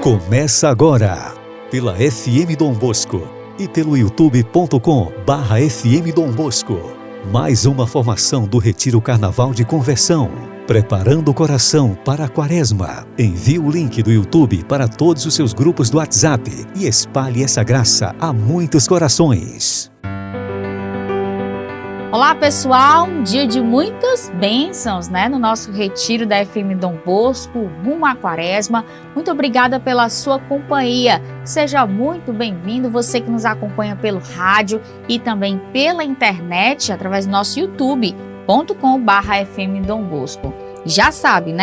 Começa agora, pela FM Dom Bosco e pelo youtube.com/FM Dom Bosco. Mais uma formação do Retiro Carnaval de Conversão, preparando o coração para a Quaresma. Envie o link do YouTube para todos os seus grupos do WhatsApp e espalhe essa graça a muitos corações. Olá pessoal, um dia de muitas bênçãos, no nosso retiro da FM Dom Bosco, rumo à Quaresma. Muito obrigada pela sua companhia. Seja muito bem-vindo, você que nos acompanha pelo rádio e também pela internet, através do nosso youtube.com/FM Dom Bosco. Já sabe,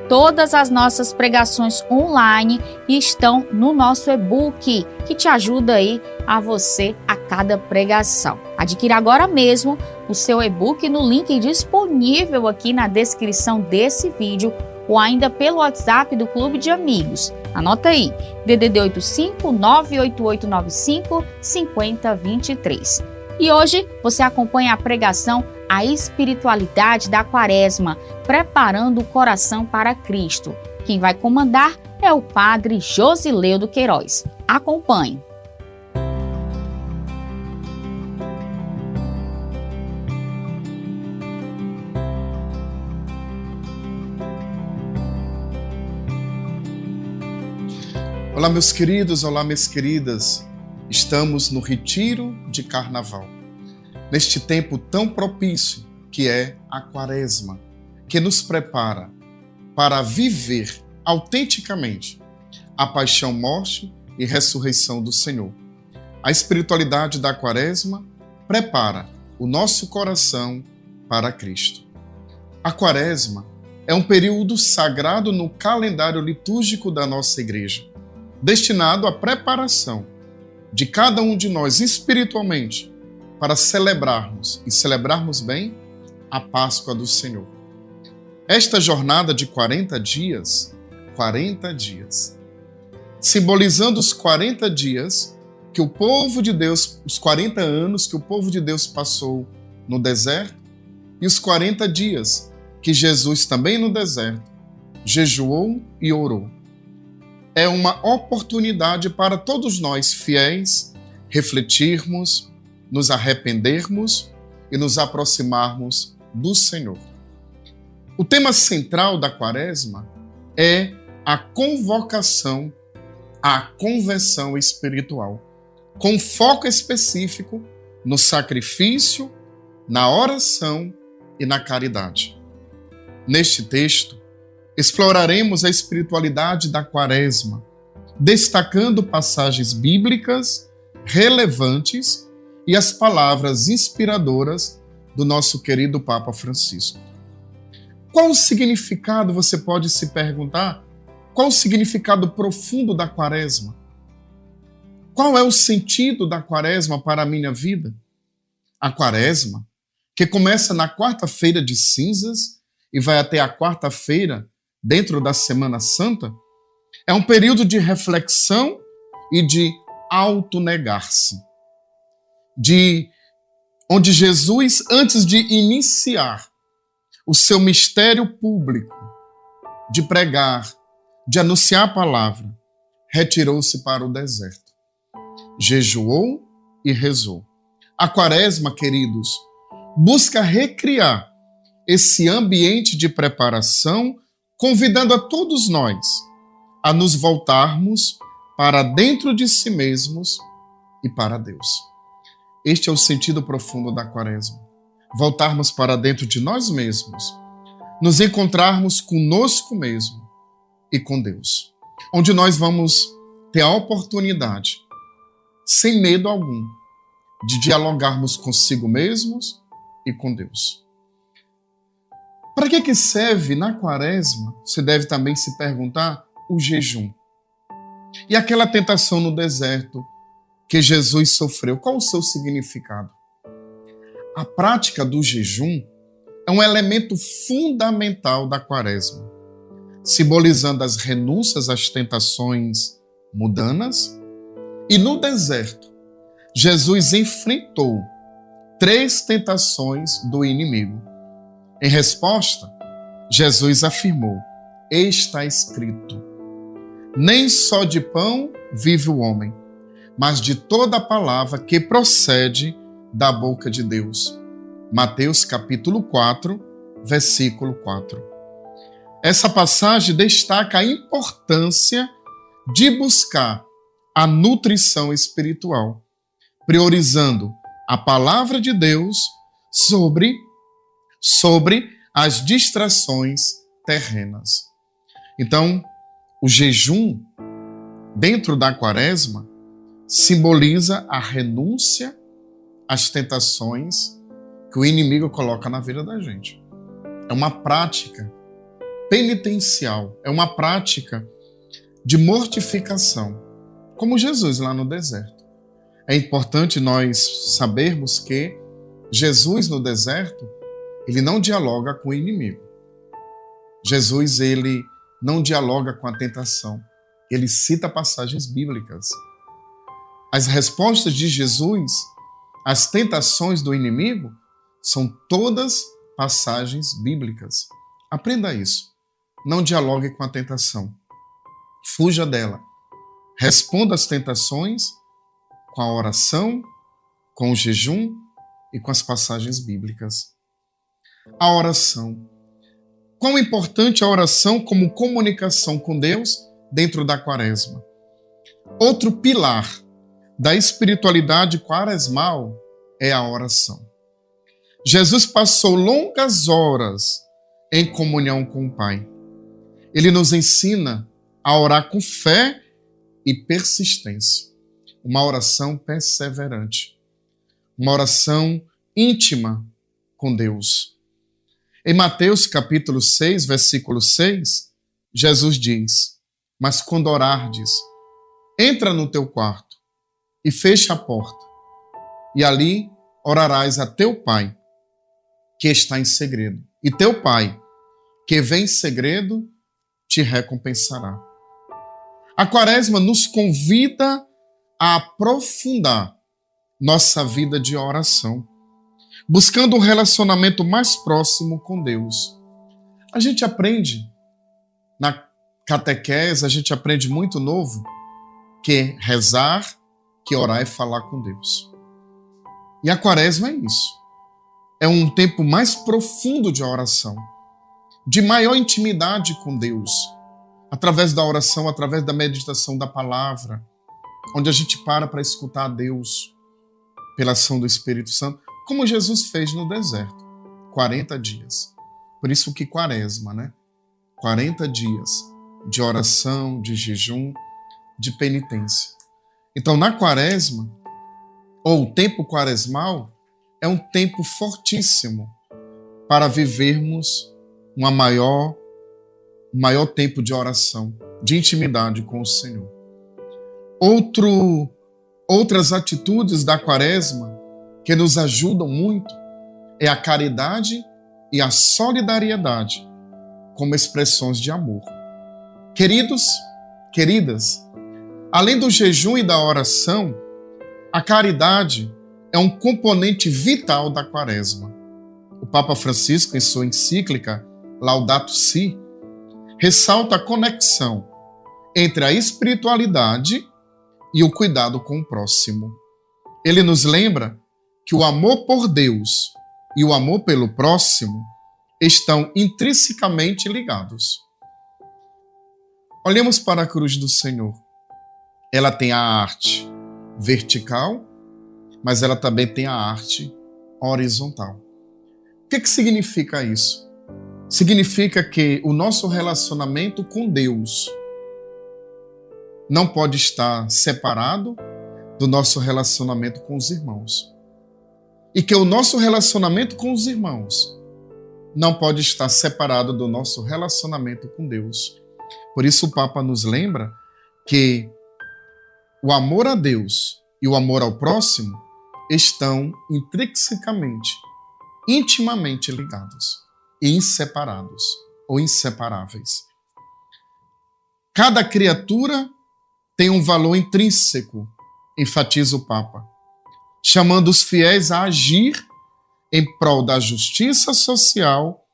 Todas as nossas pregações online estão no nosso e-book, que te ajuda aí a você a cada pregação. Adquira agora mesmo o seu e-book no link disponível aqui na descrição desse vídeo ou ainda pelo WhatsApp do Clube de Amigos. Anota aí, DDD 85-98895-5023. E hoje você acompanha a pregação A Espiritualidade da Quaresma, preparando o coração para Cristo. Quem vai comandar é o Padre Josileudo Queiroz. Acompanhe. Olá, meus queridos, olá, minhas queridas. Estamos no Retiro de Carnaval, neste tempo tão propício que é a Quaresma, que nos prepara para viver autenticamente a paixão, morte e ressurreição do Senhor. A espiritualidade da Quaresma prepara o nosso coração para Cristo. A Quaresma é um período sagrado no calendário litúrgico da nossa Igreja, destinado à preparação de cada um de nós espiritualmente para celebrarmos e celebrarmos bem a Páscoa do Senhor. Esta jornada de 40 dias, simbolizando os 40 dias que o povo de Deus, os 40 anos que o povo de Deus passou no deserto e os 40 dias que Jesus também no deserto jejuou e orou. É uma oportunidade para todos nós fiéis refletirmos, nos arrependermos e nos aproximarmos do Senhor. O tema central da Quaresma é a convocação à conversão espiritual, com foco específico no sacrifício, na oração e na caridade. Neste texto, exploraremos a espiritualidade da Quaresma, destacando passagens bíblicas relevantes e as palavras inspiradoras do nosso querido Papa Francisco. Qual o significado, você pode se perguntar? Qual o significado profundo da Quaresma? Qual é o sentido da Quaresma para a minha vida? A Quaresma, que começa na quarta-feira de cinzas e vai até a quarta-feira dentro da Semana Santa, é um período de reflexão e de autonegar-se. Onde Jesus, antes de iniciar o seu mistério público, de pregar, de anunciar a palavra, retirou-se para o deserto. Jejuou e rezou. A Quaresma, queridos, busca recriar esse ambiente de preparação, convidando a todos nós a nos voltarmos para dentro de si mesmos e para Deus. Este é o sentido profundo da Quaresma. Voltarmos para dentro de nós mesmos, nos encontrarmos conosco mesmo e com Deus, onde nós vamos ter a oportunidade, sem medo algum, de dialogarmos consigo mesmos e com Deus. Para que serve na Quaresma? Você deve também se perguntar o jejum. E aquela tentação no deserto que Jesus sofreu, qual o seu significado? A prática do jejum é um elemento fundamental da Quaresma, simbolizando as renúncias às tentações mundanas. E no deserto, Jesus enfrentou 3 tentações do inimigo. Em resposta, Jesus afirmou: está escrito. Nem só de pão vive o homem, mas de toda a palavra que procede da boca de Deus. Mateus capítulo 4, versículo 4. Essa passagem destaca a importância de buscar a nutrição espiritual, priorizando a palavra de Deus sobre as distrações terrenas. Então, o jejum dentro da quaresma simboliza a renúncia às tentações que o inimigo coloca na vida da gente. É uma prática penitencial, é uma prática de mortificação, como Jesus lá no deserto. É importante nós sabermos que Jesus no deserto, ele não dialoga com o inimigo. Jesus, ele não dialoga com a tentação. Ele cita passagens bíblicas. As respostas de Jesus às tentações do inimigo são todas passagens bíblicas. Aprenda isso. Não dialogue com a tentação. Fuja dela. Responda às tentações com a oração, com o jejum e com as passagens bíblicas. A oração. Quão importante a oração como comunicação com Deus dentro da quaresma. Outro pilar da espiritualidade quaresmal é a oração. Jesus passou longas horas em comunhão com o Pai. Ele nos ensina a orar com fé e persistência. Uma oração perseverante. Uma oração íntima com Deus. Em Mateus capítulo 6, versículo 6, Jesus diz: mas quando orardes, entra no teu quarto e fecha a porta, e ali orarás a teu Pai, que está em segredo. E teu Pai, que vem em segredo, te recompensará. A quaresma nos convida a aprofundar nossa vida de oração, buscando um relacionamento mais próximo com Deus. A gente aprende na catequese, a gente aprende muito novo que rezar, que orar é falar com Deus. E a quaresma é isso. É um tempo mais profundo de oração, de maior intimidade com Deus, através da oração, através da meditação da palavra, onde a gente para escutar a Deus pela ação do Espírito Santo, como Jesus fez no deserto, 40 dias. Por isso que quaresma, né? 40 dias de oração, de jejum, de penitência. Então, na quaresma, ou o tempo quaresmal, é um tempo fortíssimo para vivermos um maior tempo de oração, de intimidade com o Senhor. Outras atitudes da quaresma que nos ajudam muito é a caridade e a solidariedade como expressões de amor. Queridos, queridas, além do jejum e da oração, a caridade é um componente vital da quaresma. O Papa Francisco, em sua encíclica Laudato Si, ressalta a conexão entre a espiritualidade e o cuidado com o próximo. Ele nos lembra que o amor por Deus e o amor pelo próximo estão intrinsecamente ligados. Olhemos para a cruz do Senhor. Ela tem a arte vertical, mas ela também tem a arte horizontal. O que significa isso? Significa que o nosso relacionamento com Deus não pode estar separado do nosso relacionamento com os irmãos. E que o nosso relacionamento com os irmãos não pode estar separado do nosso relacionamento com Deus. Por isso o Papa nos lembra que o amor a Deus e o amor ao próximo estão intrinsecamente, intimamente ligados e inseparados ou inseparáveis. Cada criatura tem um valor intrínseco, enfatiza o Papa, chamando os fiéis a agir em prol da justiça social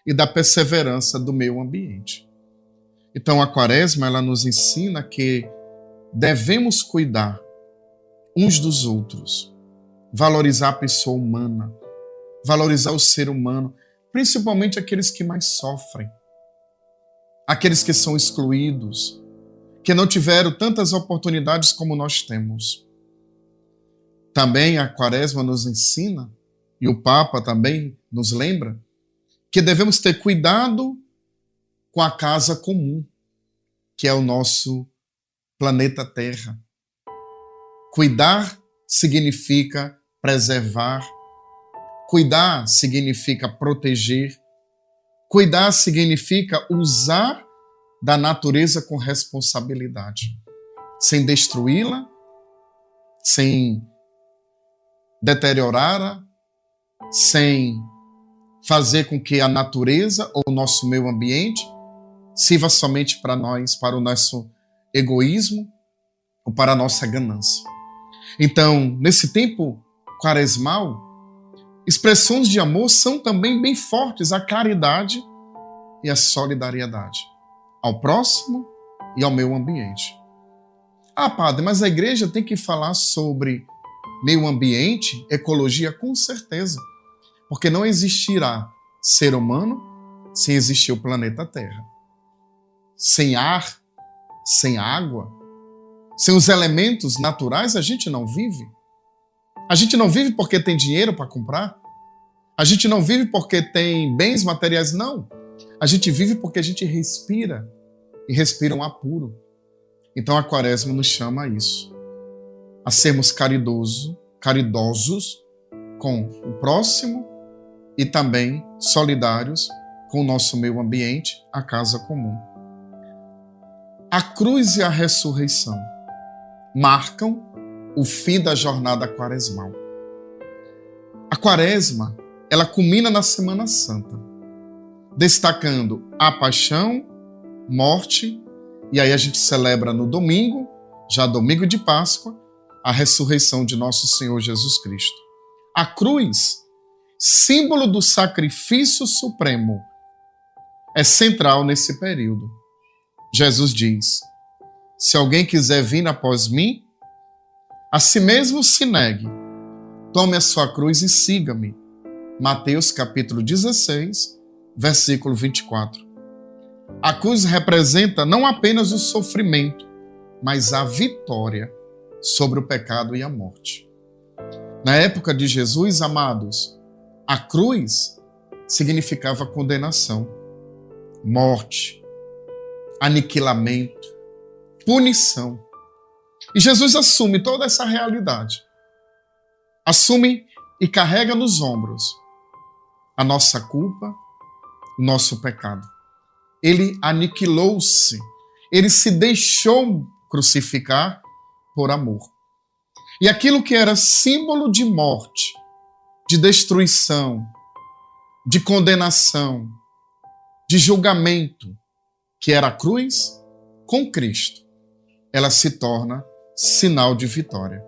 e da perseverança do meio ambiente. Então a Quaresma, ela nos ensina que devemos cuidar uns dos outros, valorizar a pessoa humana, valorizar o ser humano, principalmente aqueles que mais sofrem, aqueles que são excluídos, que não tiveram tantas oportunidades como nós temos. Também a Quaresma nos ensina, e o Papa também nos lembra, que devemos ter cuidado com a casa comum, que é o nosso planeta Terra. Cuidar significa preservar, cuidar significa proteger, cuidar significa usar da natureza com responsabilidade, sem destruí-la, sem deteriorá-la, sem fazer com que a natureza ou o nosso meio ambiente sirva somente para nós, para o nosso egoísmo ou para a nossa ganância. Então, nesse tempo quaresmal, expressões de amor são também bem fortes, a caridade e a solidariedade ao próximo e ao meio ambiente. Ah, padre, mas a igreja tem que falar sobre meio ambiente, ecologia, com certeza, porque não existirá ser humano sem existir o planeta Terra. Sem ar, sem água, sem os elementos naturais, a gente não vive. A gente não vive porque tem dinheiro para comprar. A gente não vive porque tem bens materiais, não. A gente vive porque a gente respira, e respira um ar puro. Então a Quaresma nos chama a isso, a sermos caridosos com o próximo e também solidários com o nosso meio ambiente, a casa comum. A cruz e a ressurreição marcam o fim da jornada quaresmal. A Quaresma, ela culmina na Semana Santa, destacando a paixão, morte, e aí a gente celebra no domingo, já domingo de Páscoa, a ressurreição de nosso Senhor Jesus Cristo. A cruz, símbolo do sacrifício supremo, é central nesse período. Jesus diz: se alguém quiser vir após mim, a si mesmo se negue, tome a sua cruz e siga-me. Mateus capítulo 16, versículo 24. A cruz representa não apenas o sofrimento, mas a vitória sobre o pecado e a morte. Na época de Jesus, amados, a cruz significava condenação, morte, aniquilamento, punição. E Jesus assume toda essa realidade. Assume e carrega nos ombros a nossa culpa, o nosso pecado. Ele aniquilou-se, ele se deixou crucificar por amor. E aquilo que era símbolo de morte, de destruição, de condenação, de julgamento, que era a cruz, com Cristo, ela se torna sinal de vitória,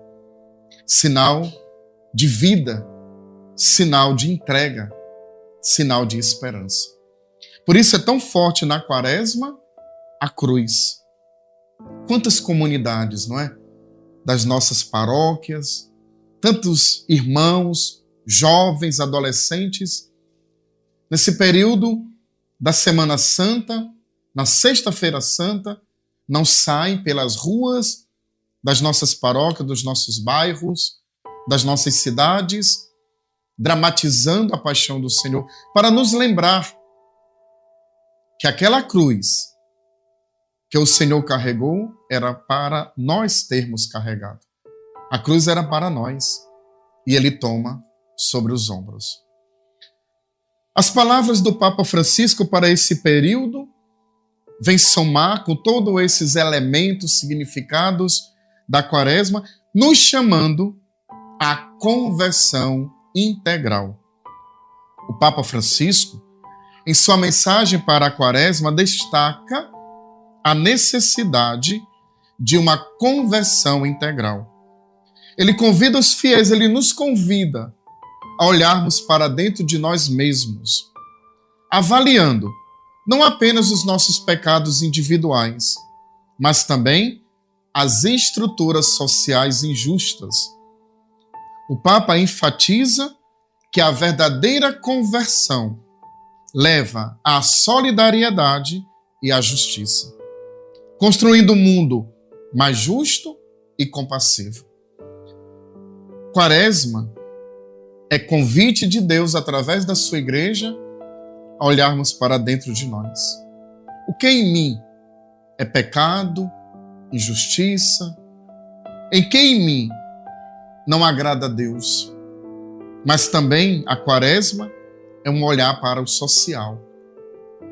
sinal de vida, sinal de entrega, sinal de esperança. Por isso é tão forte na Quaresma a cruz. Quantas comunidades, não é? Das nossas paróquias, tantos irmãos, jovens, adolescentes, nesse período da Semana Santa, na Sexta-feira Santa, não saem pelas ruas das nossas paróquias, dos nossos bairros, das nossas cidades, dramatizando a paixão do Senhor, para nos lembrar que aquela cruz que o Senhor carregou era para nós termos carregado. A cruz era para nós e Ele toma sobre os ombros. As palavras do Papa Francisco para esse período vêm somar com todos esses elementos, significados da Quaresma, nos chamando à conversão integral. O Papa Francisco, em sua mensagem para a Quaresma, destaca a necessidade de uma conversão integral. Ele convida os fiéis, ele nos convida a olharmos para dentro de nós mesmos, avaliando não apenas os nossos pecados individuais, mas também as estruturas sociais injustas. O Papa enfatiza que a verdadeira conversão leva à solidariedade e à justiça, construindo um mundo mais justo e compassivo. Quaresma é convite de Deus, através da sua igreja, a olharmos para dentro de nós. O que em mim é pecado, injustiça? Em que em mim não agrada a Deus? Mas também a Quaresma é um olhar para o social.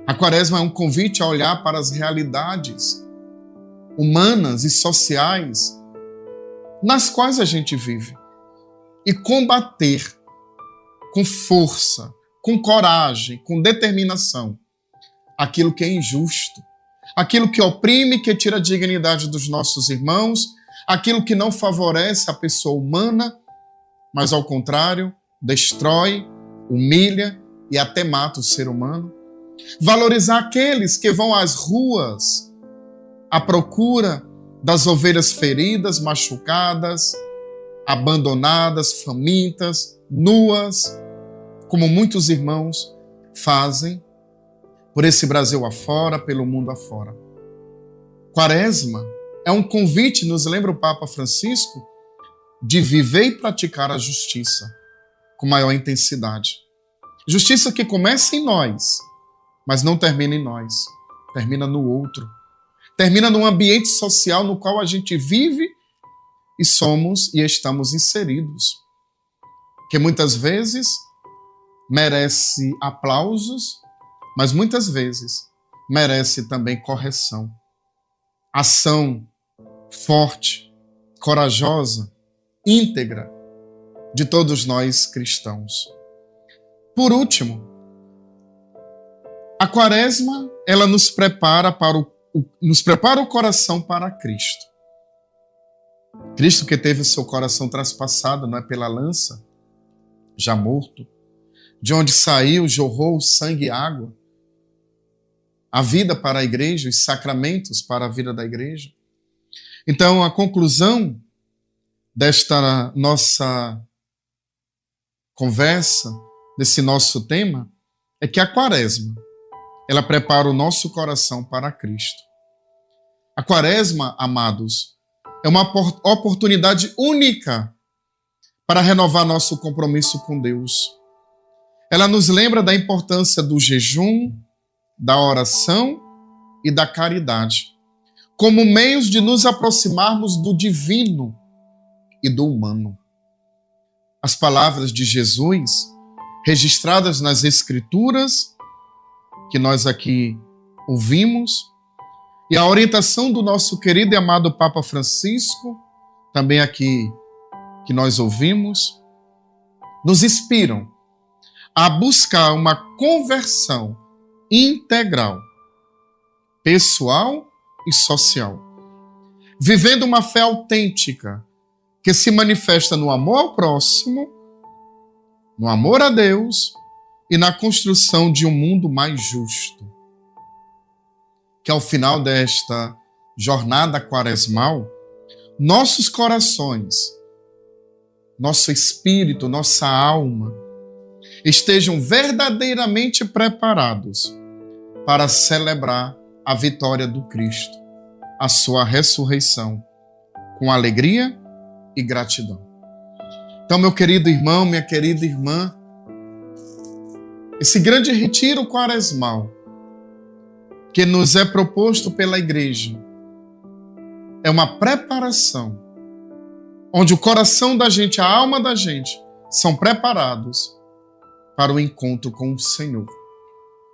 A Quaresma é um convite a olhar para as realidades humanas e sociais nas quais a gente vive e combater com força, com coragem, com determinação aquilo que é injusto, aquilo que oprime, que tira a dignidade dos nossos irmãos, aquilo que não favorece a pessoa humana, mas ao contrário, destrói, humilha e até mata o ser humano. Valorizar aqueles que vão às ruas à procura das ovelhas feridas, machucadas, abandonadas, famintas, nuas, como muitos irmãos fazem por esse Brasil afora, pelo mundo afora. Quaresma é um convite, nos lembra o Papa Francisco, de viver e praticar a justiça com maior intensidade. Justiça que começa em nós, mas não termina em nós, termina no outro. Termina num ambiente social no qual a gente vive e somos e estamos inseridos. Que muitas vezes merece aplausos, mas muitas vezes merece também correção. Ação forte, corajosa, íntegra de todos nós cristãos. Por último, a Quaresma, ela nos prepara o coração para Cristo. Cristo que teve o seu coração traspassado, não é, pela lança, já morto, de onde saiu, jorrou sangue e água, a vida para a igreja, os sacramentos para a vida da igreja. Então, a conclusão desta nossa conversa, desse nosso tema, é que a Quaresma, ela prepara o nosso coração para Cristo. A Quaresma, amados, é uma oportunidade única para renovar nosso compromisso com Deus. Ela nos lembra da importância do jejum, da oração e da caridade, como meios de nos aproximarmos do divino e do humano. As palavras de Jesus, registradas nas Escrituras, que nós aqui ouvimos, e a orientação do nosso querido e amado Papa Francisco, também aqui que nós ouvimos, nos inspiram a buscar uma conversão integral, pessoal e social, vivendo uma fé autêntica que se manifesta no amor ao próximo, no amor a Deus e na construção de um mundo mais justo. Que ao final desta jornada quaresmal, nossos corações, nosso espírito, nossa alma, estejam verdadeiramente preparados para celebrar a vitória do Cristo, a sua ressurreição, com alegria e gratidão. Então, meu querido irmão, minha querida irmã, esse grande retiro quaresmal que nos é proposto pela igreja é uma preparação onde o coração da gente, a alma da gente são preparados para o encontro com o Senhor,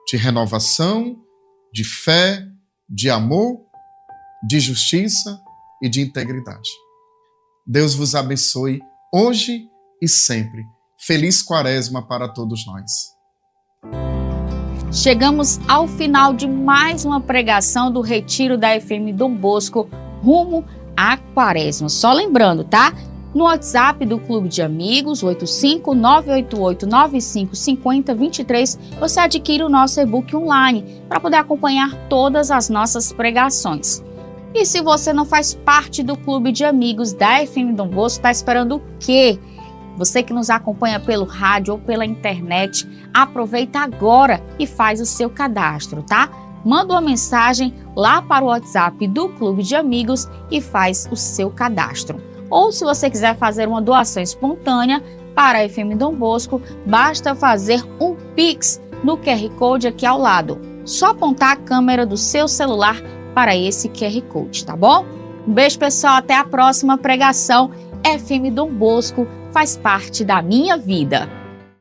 de renovação, de fé, de amor, de justiça e de integridade. Deus vos abençoe hoje e sempre. Feliz Quaresma para todos nós. Chegamos ao final de mais uma pregação do Retiro da FM Dom Bosco, rumo à Quaresma. Só lembrando, tá? No WhatsApp do Clube de Amigos, 85988955023, você adquire o nosso e-book online para poder acompanhar todas as nossas pregações. E se você não faz parte do Clube de Amigos da FM Dom Bosco, está esperando o quê? Você que nos acompanha pelo rádio ou pela internet, aproveita agora e faz o seu cadastro, tá? Manda uma mensagem lá para o WhatsApp do Clube de Amigos e faz o seu cadastro. Ou se você quiser fazer uma doação espontânea para a FM Dom Bosco, basta fazer um Pix no QR Code aqui ao lado. Só apontar a câmera do seu celular para esse QR Code, tá bom? Um beijo, pessoal, até a próxima pregação. FM Dom Bosco faz parte da minha vida.